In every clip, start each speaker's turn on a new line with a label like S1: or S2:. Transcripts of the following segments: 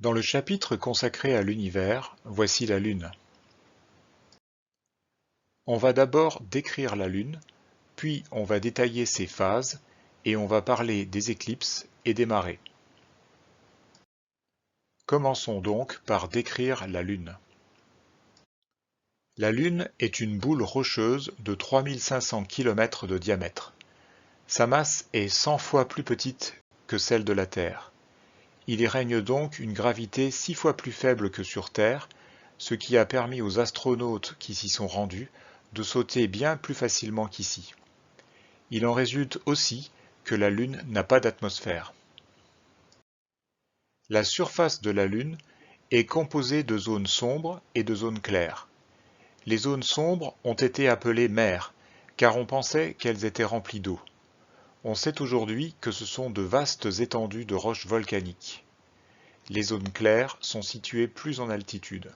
S1: Dans le chapitre consacré à l'univers, voici la Lune. On va d'abord décrire la Lune, puis on va détailler ses phases, et on va parler des éclipses et des marées. Commençons donc par décrire la Lune. La Lune est une boule rocheuse de 3500 km de diamètre. Sa masse est 100 fois plus petite que celle de la Terre. Il y règne donc une gravité 6 fois plus faible que sur Terre, ce qui a permis aux astronautes qui s'y sont rendus de sauter bien plus facilement qu'ici. Il en résulte aussi que la Lune n'a pas d'atmosphère. La surface de la Lune est composée de zones sombres et de zones claires. Les zones sombres ont été appelées mers, car on pensait qu'elles étaient remplies d'eau. On sait aujourd'hui que ce sont de vastes étendues de roches volcaniques. Les zones claires sont situées plus en altitude.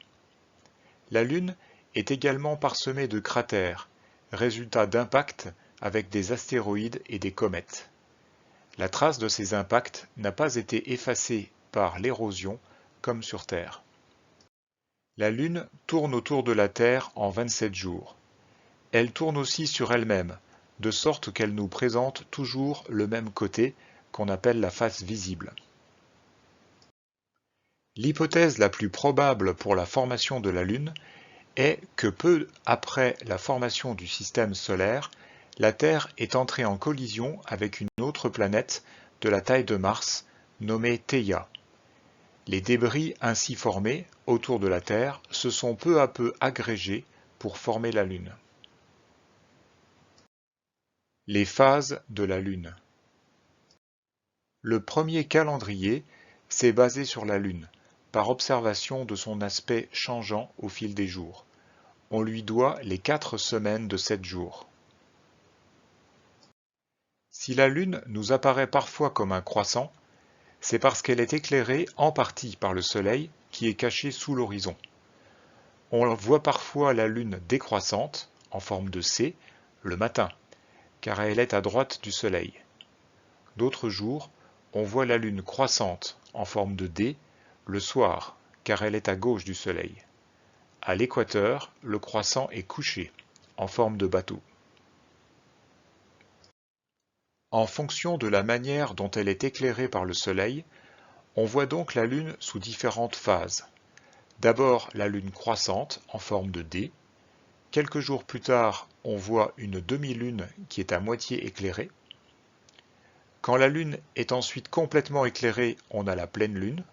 S1: La Lune est également parsemée de cratères, résultat d'impacts avec des astéroïdes et des comètes. La trace de ces impacts n'a pas été effacée par l'érosion comme sur Terre. La Lune tourne autour de la Terre en 27 jours. Elle tourne aussi sur elle-même, de sorte qu'elle nous présente toujours le même côté qu'on appelle la face visible. L'hypothèse la plus probable pour la formation de la Lune est que peu après la formation du système solaire, la Terre est entrée en collision avec une autre planète de la taille de Mars, nommée Theia. Les débris ainsi formés autour de la Terre se sont peu à peu agrégés pour former la Lune. Les phases de la Lune. Le premier calendrier s'est basé sur la Lune, par observation de son aspect changeant au fil des jours. On lui doit les 4 semaines de 7 jours. Si la Lune nous apparaît parfois comme un croissant, c'est parce qu'elle est éclairée en partie par le Soleil qui est caché sous l'horizon. On voit parfois la Lune décroissante, en forme de C, le matin, car elle est à droite du Soleil. D'autres jours, on voit la Lune croissante, en forme de D, le soir, car elle est à gauche du Soleil. À l'équateur, le croissant est couché, en forme de bateau. En fonction de la manière dont elle est éclairée par le Soleil, on voit donc la Lune sous différentes phases. D'abord la Lune croissante en forme de D. Quelques jours plus tard, on voit une demi-lune qui est à moitié éclairée. Quand la Lune est ensuite complètement éclairée, on a la pleine Lune.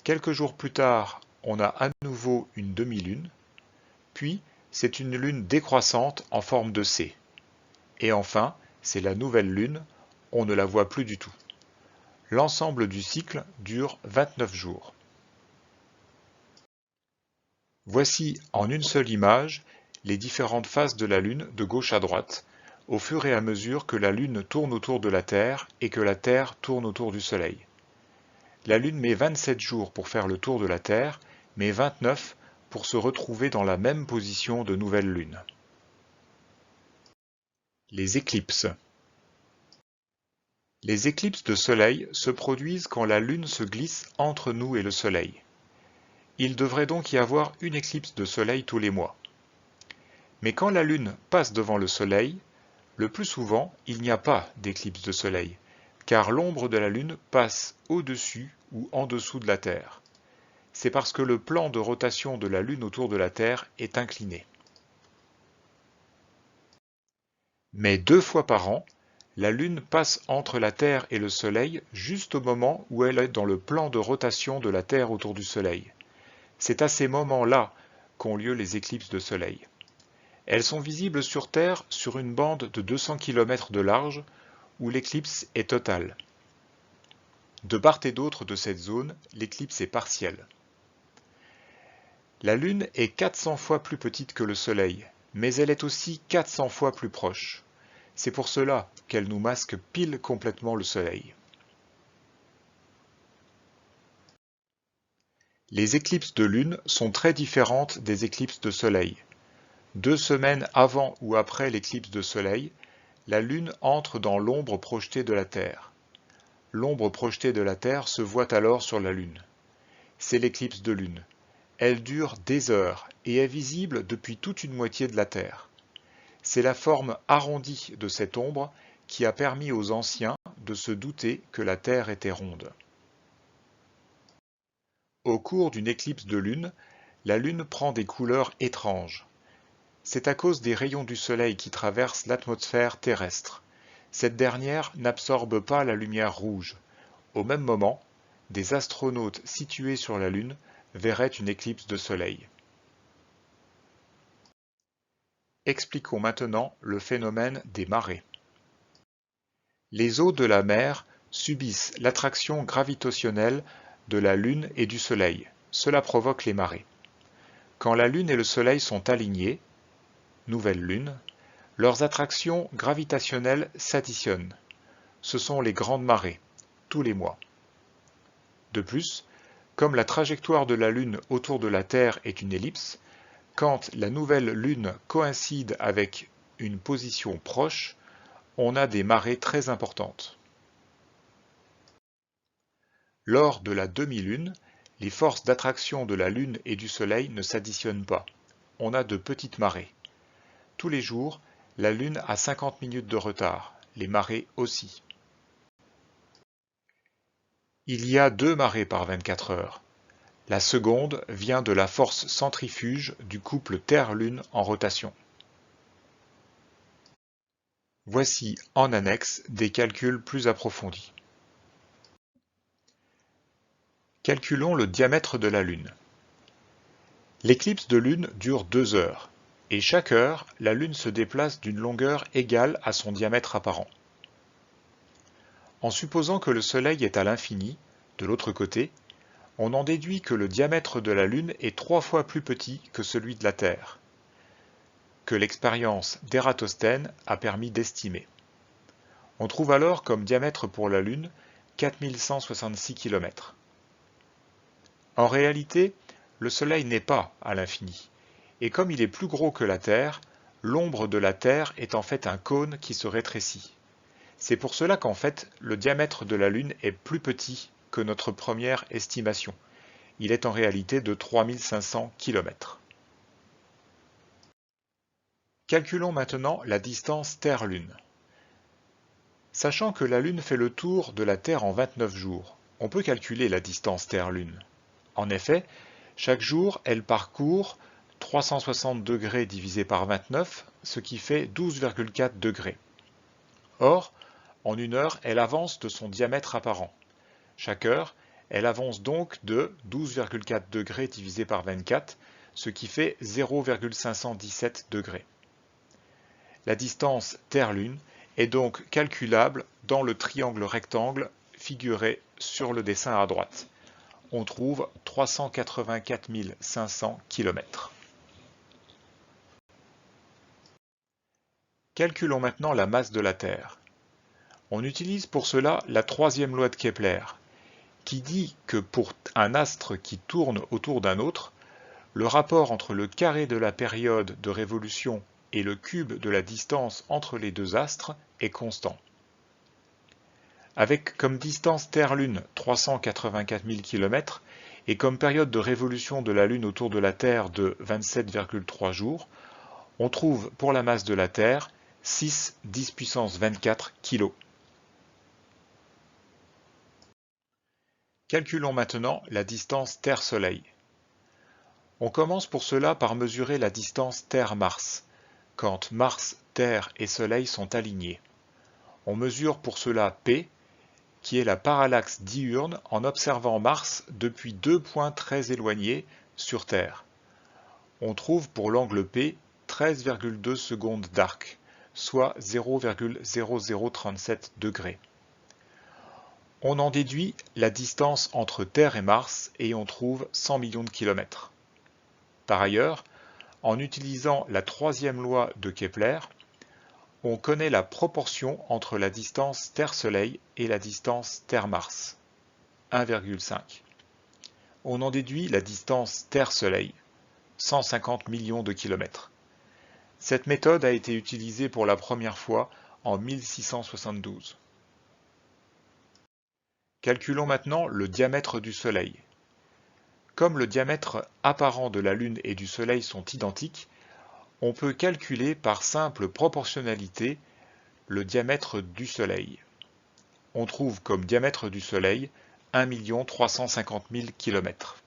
S1: Quelques jours plus tard, on a à nouveau une demi-lune. Puis, c'est une Lune décroissante en forme de C. Et enfin, c'est la nouvelle Lune, on ne la voit plus du tout. L'ensemble du cycle dure 29 jours. Voici en une seule image les différentes phases de la Lune de gauche à droite, au fur et à mesure que la Lune tourne autour de la Terre et que la Terre tourne autour du Soleil. La Lune met 27 jours pour faire le tour de la Terre, mais 29 pour se retrouver dans la même position de nouvelle Lune. Les éclipses. Les éclipses de Soleil se produisent quand la Lune se glisse entre nous et le Soleil. Il devrait donc y avoir une éclipse de Soleil tous les mois. Mais quand la Lune passe devant le Soleil, le plus souvent, il n'y a pas d'éclipse de Soleil, car l'ombre de la Lune passe au-dessus ou en dessous de la Terre. C'est parce que le plan de rotation de la Lune autour de la Terre est incliné. Mais 2 fois par an, la Lune passe entre la Terre et le Soleil juste au moment où elle est dans le plan de rotation de la Terre autour du Soleil. C'est à ces moments-là qu'ont lieu les éclipses de Soleil. Elles sont visibles sur Terre sur une bande de 200 km de large où l'éclipse est totale. De part et d'autre de cette zone, l'éclipse est partielle. La Lune est 400 fois plus petite que le Soleil, mais elle est aussi 400 fois plus proche. C'est pour cela qu'elle nous masque pile complètement le Soleil. Les éclipses de Lune sont très différentes des éclipses de Soleil. 2 semaines avant ou après l'éclipse de Soleil, la Lune entre dans l'ombre projetée de la Terre. L'ombre projetée de la Terre se voit alors sur la Lune. c'est l'éclipse de lune. Elle dure des heures et est visible depuis toute une moitié de la Terre. C'est la forme arrondie de cette ombre qui a permis aux anciens de se douter que la Terre était ronde. Au cours d'une éclipse de lune, la Lune prend des couleurs étranges. C'est à cause des rayons du Soleil qui traversent l'atmosphère terrestre. Cette dernière n'absorbe pas la lumière rouge. Au même moment, des astronautes situés sur la Lune verraient une éclipse de Soleil. Expliquons maintenant le phénomène des marées. Les eaux de la mer subissent l'attraction gravitationnelle de la Lune et du Soleil. Cela provoque les marées. Quand la Lune et le Soleil sont alignés, nouvelle Lune, leurs attractions gravitationnelles s'additionnent. Ce sont les grandes marées, tous les mois. De plus, comme la trajectoire de la Lune autour de la Terre est une ellipse, quand la nouvelle Lune coïncide avec une position proche, on a des marées très importantes. Lors de la demi-lune, les forces d'attraction de la Lune et du Soleil ne s'additionnent pas. On a de petites marées. Tous les jours, la Lune a 50 minutes de retard, les marées aussi. Il y a 2 marées par 24 heures. La seconde vient de la force centrifuge du couple Terre-Lune en rotation. Voici en annexe des calculs plus approfondis. Calculons le diamètre de la Lune. L'éclipse de Lune dure 2 heures, et chaque heure, la Lune se déplace d'une longueur égale à son diamètre apparent. En supposant que le Soleil est à l'infini, de l'autre côté, on en déduit que le diamètre de la Lune est 3 fois plus petit que celui de la Terre, que l'expérience d'Ératosthène a permis d'estimer. On trouve alors comme diamètre pour la Lune 4166 km. En réalité, le Soleil n'est pas à l'infini, et comme il est plus gros que la Terre, l'ombre de la Terre est en fait un cône qui se rétrécit. C'est pour cela qu'en fait, le diamètre de la Lune est plus petit que notre première estimation. Il est en réalité de 3500 km. Calculons maintenant la distance Terre-Lune. Sachant que la Lune fait le tour de la Terre en 29 jours, on peut calculer la distance Terre-Lune. En effet, chaque jour, elle parcourt 360 degrés divisé par 29, ce qui fait 12,4 degrés. Or, en une heure, elle avance de son diamètre apparent. Chaque heure, elle avance donc de 12,4 degrés divisé par 24, ce qui fait 0,517 degrés. La distance Terre-Lune est donc calculable dans le triangle rectangle figuré sur le dessin à droite. On trouve 384 500 km. Calculons maintenant la masse de la Terre. On utilise pour cela la troisième loi de Kepler, qui dit que pour un astre qui tourne autour d'un autre, le rapport entre le carré de la période de révolution et le cube de la distance entre les deux astres est constant. Avec comme distance Terre-Lune 384 000 km et comme période de révolution de la Lune autour de la Terre de 27,3 jours, on trouve pour la masse de la Terre 6 10 puissance 24 kg. Calculons maintenant la distance Terre-Soleil. On commence pour cela par mesurer la distance Terre-Mars, quand Mars, Terre et Soleil sont alignés. On mesure pour cela P, qui est la parallaxe diurne en observant Mars depuis 2 points très éloignés sur Terre. On trouve pour l'angle P 13,2 secondes d'arc, soit 0,0037 degrés. On en déduit la distance entre Terre et Mars et on trouve 100 millions de kilomètres. Par ailleurs, en utilisant la troisième loi de Kepler, on connaît la proportion entre la distance Terre-Soleil et la distance Terre-Mars, 1,5. On en déduit la distance Terre-Soleil, 150 millions de kilomètres. Cette méthode a été utilisée pour la première fois en 1672. Calculons maintenant le diamètre du Soleil. Comme le diamètre apparent de la Lune et du Soleil sont identiques, on peut calculer par simple proportionnalité le diamètre du Soleil. On trouve comme diamètre du Soleil 1 350 000 km.